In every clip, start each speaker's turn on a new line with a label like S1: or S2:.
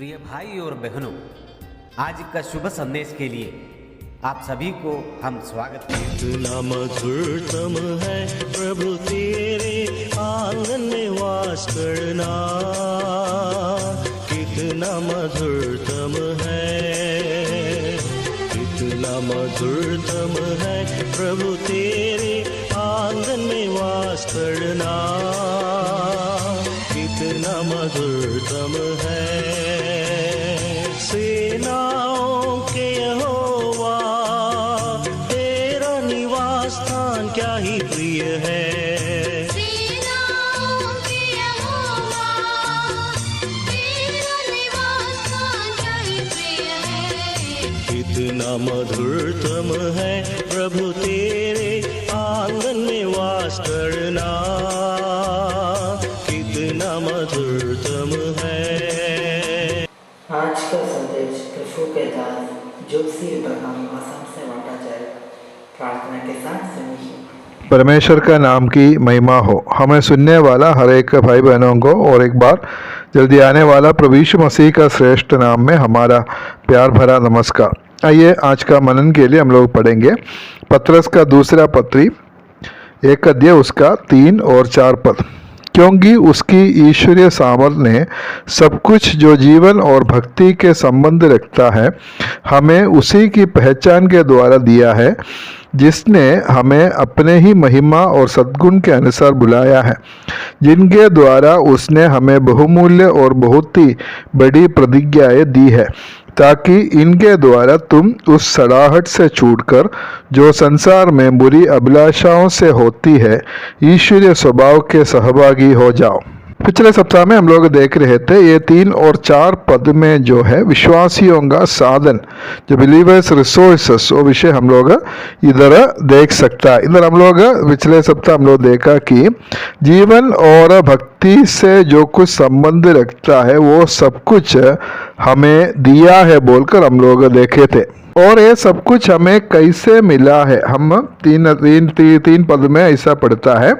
S1: प्रिय भाई और बहनों, आज का शुभ संदेश के लिए आप सभी को हम स्वागत करते हैं।
S2: कितना मधुरतम है प्रभु तेरे आंगन में वास करना, कितना मधुरतम है, कितना मधुरतम है प्रभु तेरे आंगन में वास करना, कितना मधुरतम है। सेनाओं के यहोवा तेरा निवास स्थान क्या ही प्रिय है।
S3: सेनाओं के यहोवा तेरा निवास स्थान क्या ही प्रिय है।
S2: कितना मधुरतम है प्रभु तेरे आंगन में वास करना, कितना मधुरतम है।
S4: आज का संदेश प्रभु के दास जोशी इब्राहिम असम से बांटा जाएगा। प्रार्थना के साथ सुनिए।
S5: परमेश्वर का नाम की महिमा हो। हमें सुनने वाला हर एक भाई बहनों को और एक बार जल्दी आने वाला प्रभु यीशु मसीह का श्रेष्ठ नाम में हमारा प्यार भरा नमस्कार। आइए आज का मनन के लिए हम लोग पढ़ेंगे पतरस का दूसरा पत्री 1 अध्याय उसका 3 और 4 पद। क्योंकि उसकी ईश्वरीय सामर्थ ने सब कुछ जो जीवन और भक्ति के संबंध रखता है हमें उसी की पहचान के द्वारा दिया है, जिसने हमें अपने ही महिमा और सद्गुण के अनुसार बुलाया है, जिनके द्वारा उसने हमें बहुमूल्य और बहुत ही बड़ी प्रतिज्ञाएं दी है, ताकि इनके द्वारा तुम उस सड़ाहट से छूटकर जो संसार में बुरी अभिलाषाओं से होती है ईश्वरीय स्वभाव के सहभागी हो जाओ। पिछले सप्ताह में हम लोग देख रहे थे ये 3 और 4 पद में जो है विश्वासियों का साधन, जो बिलीवर्स रिसोर्सेस, वो विषय हम लोग इधर देख सकता है। इधर हम लोग पिछले सप्ताह हम लोग देखा कि जीवन और भक्ति से जो कुछ संबंध रखता है वो सब कुछ हमें दिया है बोलकर हम लोग देखे थे। और ये सब कुछ हमें कैसे मिला है, हम तीन पद में ऐसा पढ़ता है,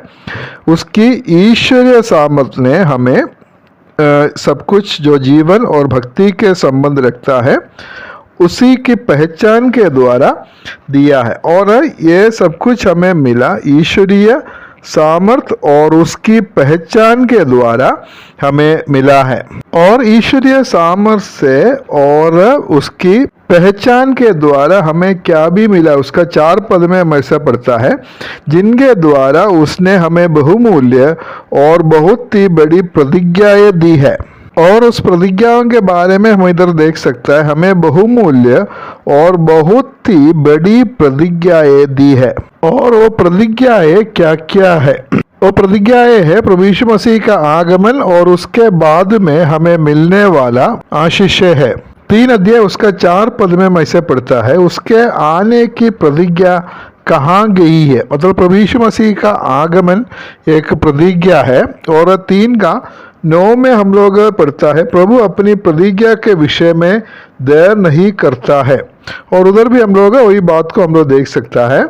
S5: उसकी ईश्वरीय सामर्थ्य ने हमें सब कुछ जो जीवन और भक्ति के संबंध रखता है उसी की पहचान के द्वारा दिया है। और ये सब कुछ हमें मिला ईश्वरीय सामर्थ और उसकी पहचान के द्वारा हमें मिला है। और ईश्वरीय सामर्थ से और उसकी पहचान के द्वारा हमें क्या भी मिला, उसका 4 पद में हम ऐसा पढ़ता है, जिनके द्वारा उसने हमें बहुमूल्य और बहुत ही बड़ी प्रतिज्ञाएं दी है। और उस प्रतिज्ञाओं के बारे में हम इधर देख सकता है, हमें बहुमूल्य और बहुत ही बड़ी प्रतिज्ञाएं दी है। और वो प्रतिज्ञाएं क्या क्या है? वो प्रतिज्ञाएं है प्रभु यीशु मसीह का आगमन और उसके बाद में हमें मिलने वाला आशीष है। 3 अध्याय उसका 4 पद में ऐसे पढ़ता है, उसके आने की प्रतिज्ञा कहाँ गई है। मतलब प्रभु यीशु मसीह का आगमन एक प्रतिज्ञा है। और 3 का 9 में हम लोग पढ़ता है, प्रभु अपनी प्रतिज्ञा के विषय में देर नहीं करता है। और उधर भी हम लोग वही बात को हम लोग देख सकता है।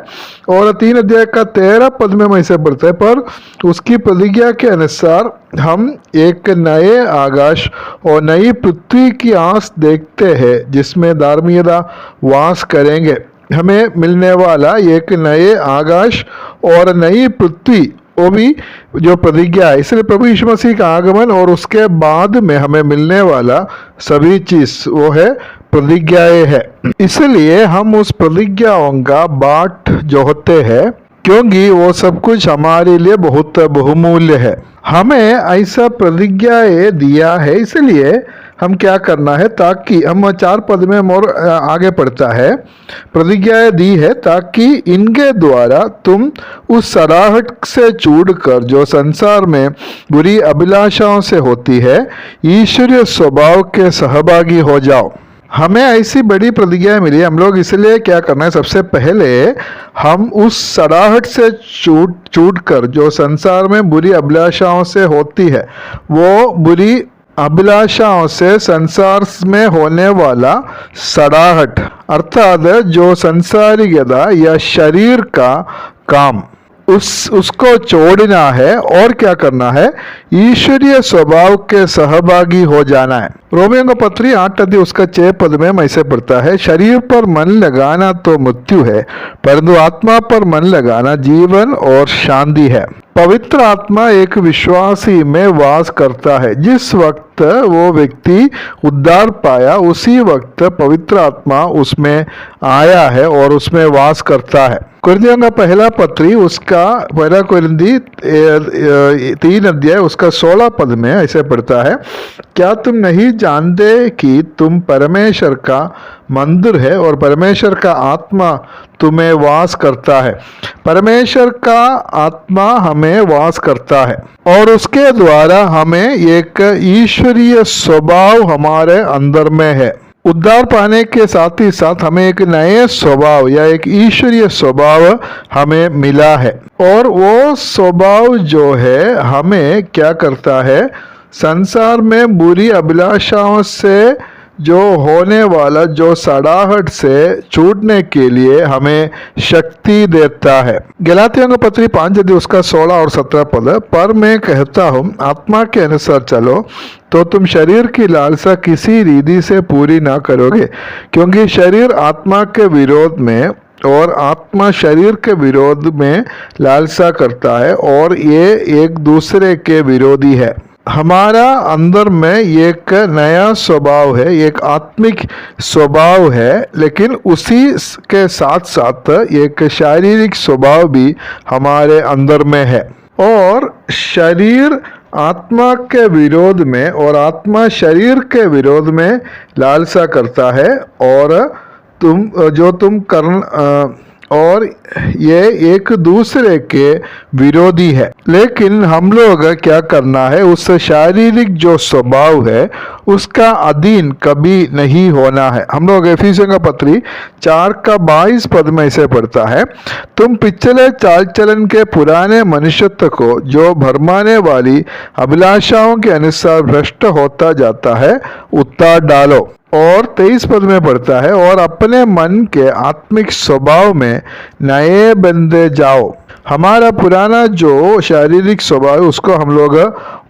S5: और 3 अध्याय का 13 पद में ऐसे पढ़ता है, पर उसकी प्रतिज्ञा के अनुसार हम एक नए आकाश और नई पृथ्वी की आस देखते हैं, जिसमें धार्मिकता वास करेंगे। हमें मिलने वाला एक नए आकाश और नई पृथ्वी, वो भी जो प्रतिज्ञा है। इसलिए प्रभु यीशु मसीह का आगमन और उसके बाद में हमें मिलने वाला सभी चीज वो है प्रतिज्ञाएं है। इसलिए हम उस प्रतिज्ञाओं का बाट जोहते हैं, क्योंकि वो सब कुछ हमारे लिए बहुत बहुमूल्य है। हमें ऐसा प्रतिज्ञाएं दिया है, इसलिए हम क्या करना है, ताकि हम 4 पद में और आगे पढ़ता है, प्रतिज्ञाएं दी है ताकि इनके द्वारा तुम उस सड़ाहट से छूटकर जो संसार में बुरी अभिलाषाओं से होती है ईश्वरीय स्वभाव के सहभागी हो जाओ। हमें ऐसी बड़ी प्रतिज्ञा मिली, हम लोग इसलिए क्या करना है, सबसे पहले हम उस सड़ाहट से छूट कर जो संसार में बुरी अभिलाषाओं से होती है, वो बुरी अभिलाषाओं से संसार में होने वाला सड़ाहट अर्थात जो संसारिकता या शरीर का काम, उसको छोड़ना है और क्या करना है, ईश्वरीय स्वभाव के सहभागी हो जाना है। रोमियों का पत्री 8 अध्याय उसका 6 पद में ऐसे पढ़ता है, शरीर पर मन लगाना तो मृत्यु है, परंतु आत्मा पर मन लगाना जीवन और शांति है। पवित्र आत्मा एक विश्वासी में वास करता है। जिस वक्त वो व्यक्ति उद्धार पाया उसी वक्त पवित्र आत्मा उसमें आया है और उसमें वास करता है। कुरिन्थियों का पहला पत्री उसका पहला कुरिन्थी 3 अध्याय उसका 16 पद में ऐसे पढ़ता है, क्या तुम नहीं जानते कि तुम परमेश्वर का मंदिर है और परमेश्वर का आत्मा तुम्हें वास करता है। परमेश्वर का आत्मा हमें वास करता है और उसके द्वारा हमें एक ईश्वरीय स्वभाव हमारे अंदर में है। उद्धार पाने के साथ ही साथ हमें एक नए स्वभाव या एक ईश्वरीय स्वभाव हमें मिला है और वो स्वभाव जो है हमें क्या करता है, संसार में बुरी अभिलाषाओं से जो होने वाला जो सड़ाहट से छूटने के लिए हमें शक्ति देता है। गलातियों का पत्री 5 अध्याय उसका 16 और 17 पद, पर मैं कहता हूँ आत्मा के अनुसार चलो तो तुम शरीर की लालसा किसी रीति से पूरी ना करोगे, क्योंकि शरीर आत्मा के विरोध में और आत्मा शरीर के विरोध में लालसा करता है और ये एक दूसरे के विरोधी है। हमारा अंदर में एक नया स्वभाव है, एक आत्मिक स्वभाव है, लेकिन उसी के साथ साथ एक शारीरिक स्वभाव भी हमारे अंदर में है। और शरीर आत्मा के विरोध में और आत्मा शरीर के विरोध में लालसा करता है और और ये एक दूसरे के विरोधी है। लेकिन हम लोग क्या करना है, उस शारीरिक जो स्वभाव है उसका अधीन कभी नहीं होना है। हम लोग एफिसियों का पत्री 4 का 22 पद में ऐसे पढ़ता है, तुम पिछले चाल चलन के पुराने मनुष्यत्व को जो भरमाने वाली अभिलाषाओं के अनुसार भ्रष्ट होता जाता है उतार डालो। और 23 पद में पढ़ता है, और अपने मन के आत्मिक स्वभाव में नए बंदे जाओ। हमारा पुराना जो शारीरिक स्वभाव है उसको हम लोग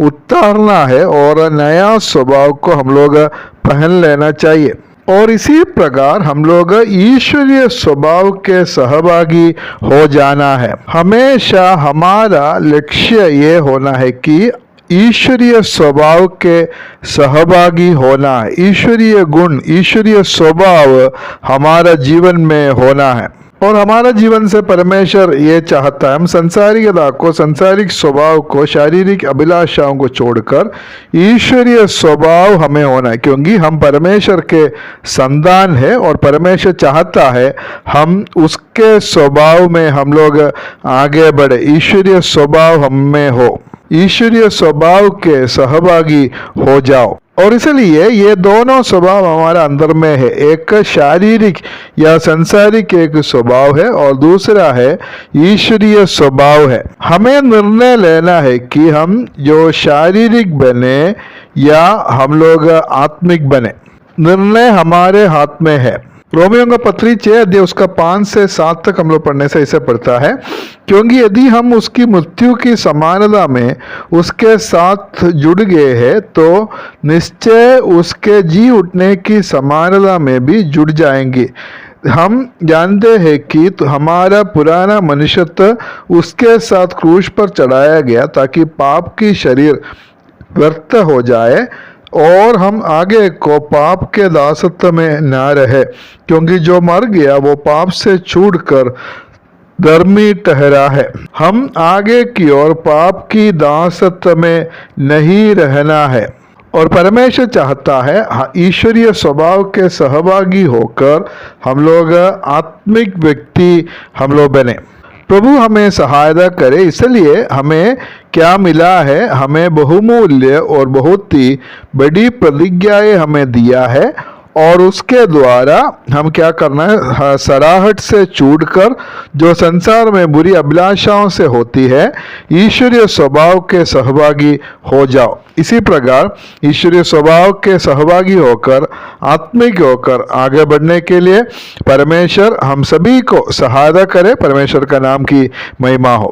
S5: उतारना है और नया स्वभाव को हम लोग पहन लेना चाहिए। और इसी प्रकार हम लोग ईश्वरीय स्वभाव के सहभागी हो जाना है। हमेशा हमारा लक्ष्य ये होना है कि ईश्वरीय स्वभाव के सहभागी होना है। ईश्वरीय गुण, ईश्वरीय स्वभाव हमारा जीवन में होना है। और हमारा जीवन से परमेश्वर ये चाहता है हम संसारिकता को, संसारिक स्वभाव को, शारीरिक अभिलाषाओं को छोड़कर ईश्वरीय स्वभाव हमें होना है, क्योंकि हम परमेश्वर के संतान है और परमेश्वर चाहता है हम उसके स्वभाव में हम लोग आगे बढ़े, ईश्वरीय स्वभाव हम में हो, ईश्वरीय स्वभाव के सहभागी हो जाओ। और इसलिए ये दोनों स्वभाव हमारा अंदर में है, एक शारीरिक या संसारिक एक स्वभाव है और दूसरा है ईश्वरीय स्वभाव है। हमें निर्णय लेना है कि हम जो शारीरिक बने या हम लोग आत्मिक बने। निर्णय हमारे हाथ में है। रोमियों का पत्री 6 अध्याय उसका 5 से 7 तक हम लोग पढ़ने से ऐसे पढ़ता है, क्योंकि यदि हम उसकी मृत्यु की समानता में उसके साथ जुड़ गए हैं तो निश्चय उसके जी उठने की समानता में भी जुड़ जाएंगे। हम जानते हैं कि हमारा पुराना मनुष्यत्व उसके साथ क्रूस पर चढ़ाया गया ताकि पाप की शरीर व्यर्थ हो जाए और हम आगे को पाप के दासत्व में न रहे, क्योंकि जो मर गया वो पाप से छूटकर धर्मी ठहरा है। हम आगे की ओर पाप की दासत्व में नहीं रहना है और परमेश्वर चाहता है ईश्वरीय स्वभाव के सहभागी होकर हम लोग आत्मिक व्यक्ति हम लोग बने। प्रभु हमें सहायता करे। इसलिए हमें क्या मिला है, हमें बहुमूल्य और बहुत ही बड़ी प्रतिज्ञाएं हमें दिया है और उसके द्वारा हम क्या करना है, सराहट से छूटकर जो संसार में बुरी अभिलाषाओं से होती है ईश्वरीय स्वभाव के सहभागी हो जाओ। इसी प्रकार ईश्वरीय स्वभाव के सहभागी होकर आत्मिक होकर आगे बढ़ने के लिए परमेश्वर हम सभी को सहायता करे। परमेश्वर का नाम की महिमा हो।